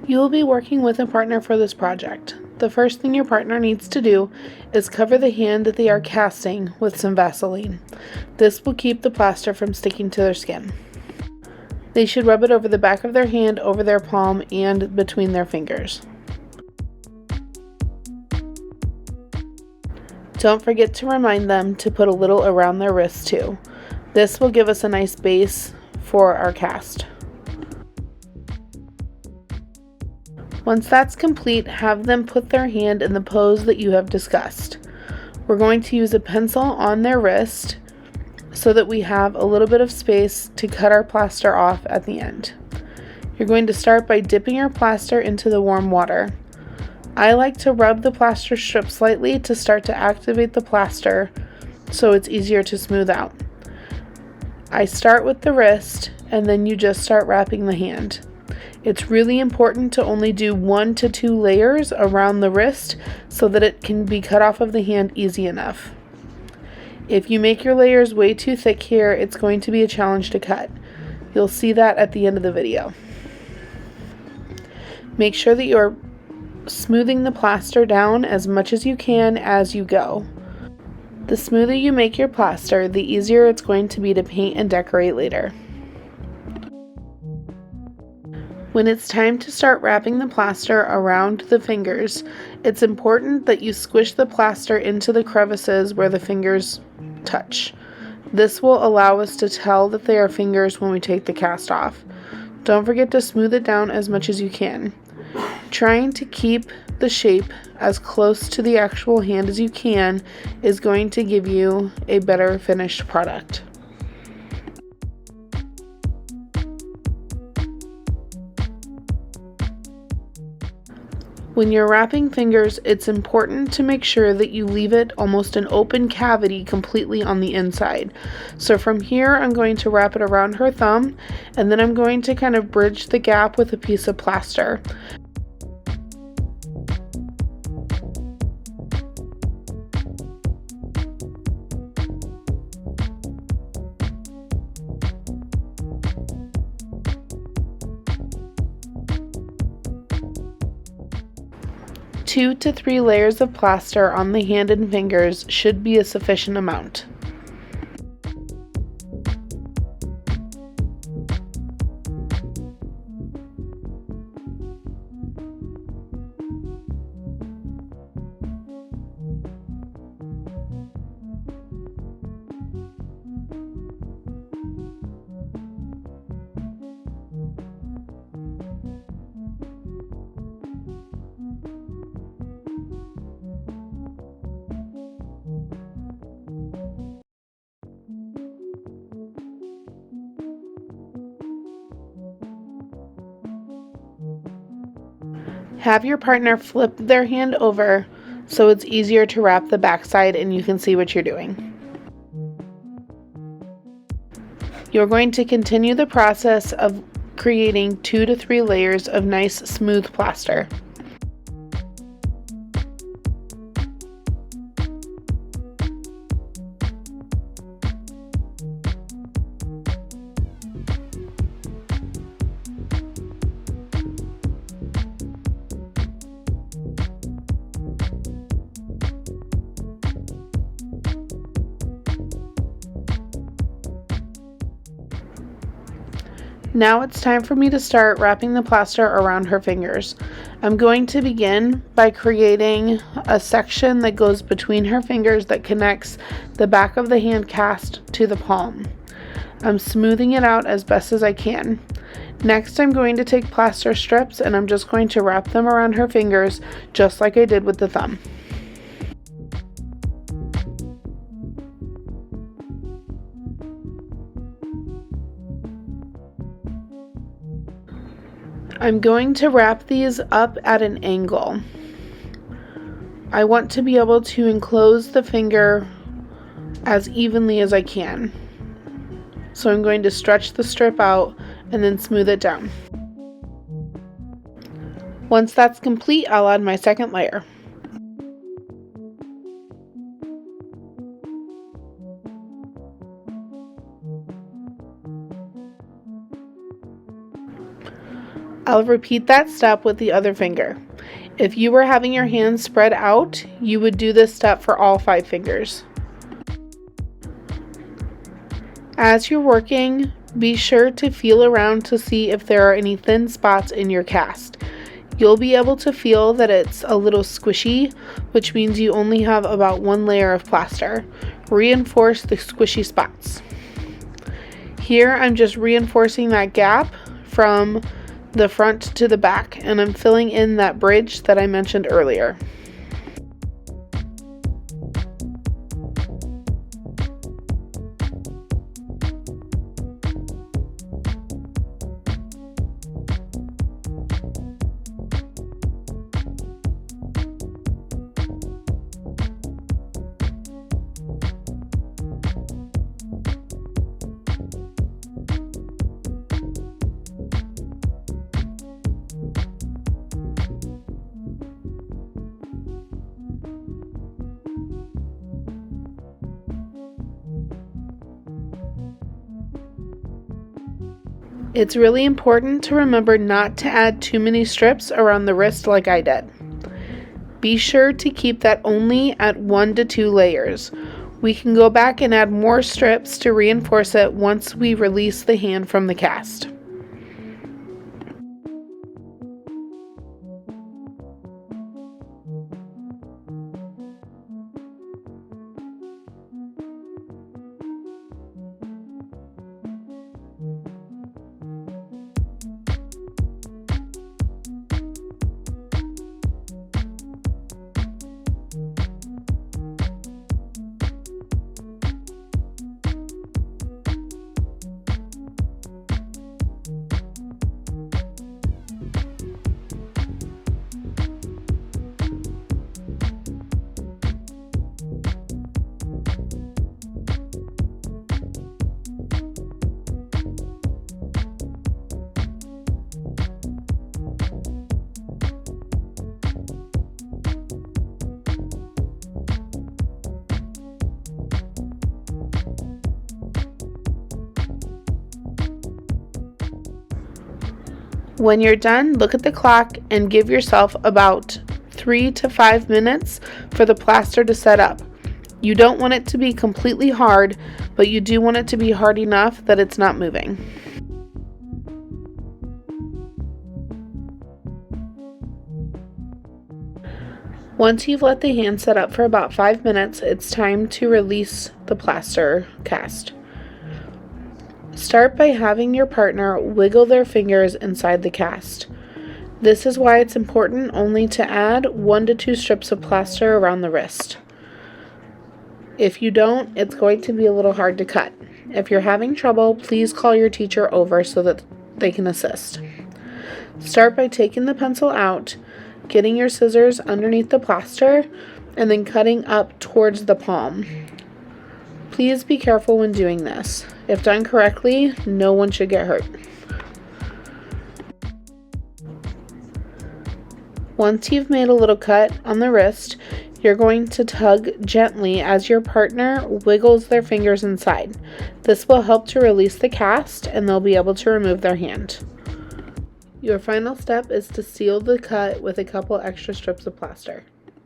You will be working with a partner for this project. The first thing your partner needs to do is cover the hand that they are casting with some Vaseline. This will keep the plaster from sticking to their skin. They should rub it over the back of their hand, over their palm, and between their fingers. Don't forget to remind them to put a little around their wrists too. This will give us a nice base for our cast. Once that's complete, have them put their hand in the pose that you have discussed. We're going to use a pencil on their wrist so that we have a little bit of space to cut our plaster off at the end. You're going to start by dipping your plaster into the warm water. I like to rub the plaster strip slightly to start to activate the plaster so it's easier to smooth out. I start with the wrist and then you just start wrapping the hand. It's really important to only do 1 to 2 layers around the wrist so that it can be cut off of the hand easy enough. If you make your layers way too thick here, it's going to be a challenge to cut. You'll see that at the end of the video. Make sure that you're smoothing the plaster down as much as you can as you go. The smoother you make your plaster, the easier it's going to be to paint and decorate later. When it's time to start wrapping the plaster around the fingers, it's important that you squish the plaster into the crevices where the fingers touch. This will allow us to tell that they are fingers when we take the cast off. Don't forget to smooth it down as much as you can. Trying to keep the shape as close to the actual hand as you can is going to give you a better finished product. When you're wrapping fingers, it's important to make sure that you leave it almost an open cavity completely on the inside. So from here, I'm going to wrap it around her thumb, and then I'm going to kind of bridge the gap with a piece of plaster. Two to 3 layers of plaster on the hand and fingers should be a sufficient amount. Have your partner flip their hand over so it's easier to wrap the backside and you can see what you're doing. You're going to continue the process of creating 2 to 3 layers of nice smooth plaster. Now it's time for me to start wrapping the plaster around her fingers. I'm going to begin by creating a section that goes between her fingers that connects the back of the hand cast to the palm. I'm smoothing it out as best as I can. Next, I'm going to take plaster strips and I'm just going to wrap them around her fingers just like I did with the thumb. I'm going to wrap these up at an angle. I want to be able to enclose the finger as evenly as I can. So I'm going to stretch the strip out and then smooth it down. Once that's complete, I'll add my second layer. I'll repeat that step with the other finger. If you were having your hands spread out, you would do this step for all 5 fingers. As you're working, be sure to feel around to see if there are any thin spots in your cast. You'll be able to feel that it's a little squishy, which means you only have about 1 layer of plaster. Reinforce the squishy spots. Here I'm just reinforcing that gap from the front to the back, and I'm filling in that bridge that I mentioned earlier. It's really important to remember not to add too many strips around the wrist like I did. Be sure to keep that only at 1 to 2 layers. We can go back and add more strips to reinforce it once we release the hand from the cast. When you're done, look at the clock and give yourself about 3 to 5 minutes for the plaster to set up. You don't want it to be completely hard, but you do want it to be hard enough that it's not moving. Once you've let the hand set up for about 5 minutes, it's time to release the plaster cast. Start by having your partner wiggle their fingers inside the cast. This is why it's important only to add 1 to 2 strips of plaster around the wrist. If you don't, it's going to be a little hard to cut. If you're having trouble, please call your teacher over so that they can assist. Start by taking the pencil out, getting your scissors underneath the plaster, and then cutting up towards the palm. Please be careful when doing this. If done correctly, no one should get hurt. Once you've made a little cut on the wrist, you're going to tug gently as your partner wiggles their fingers inside. This will help to release the cast and they'll be able to remove their hand. Your final step is to seal the cut with a couple extra strips of plaster.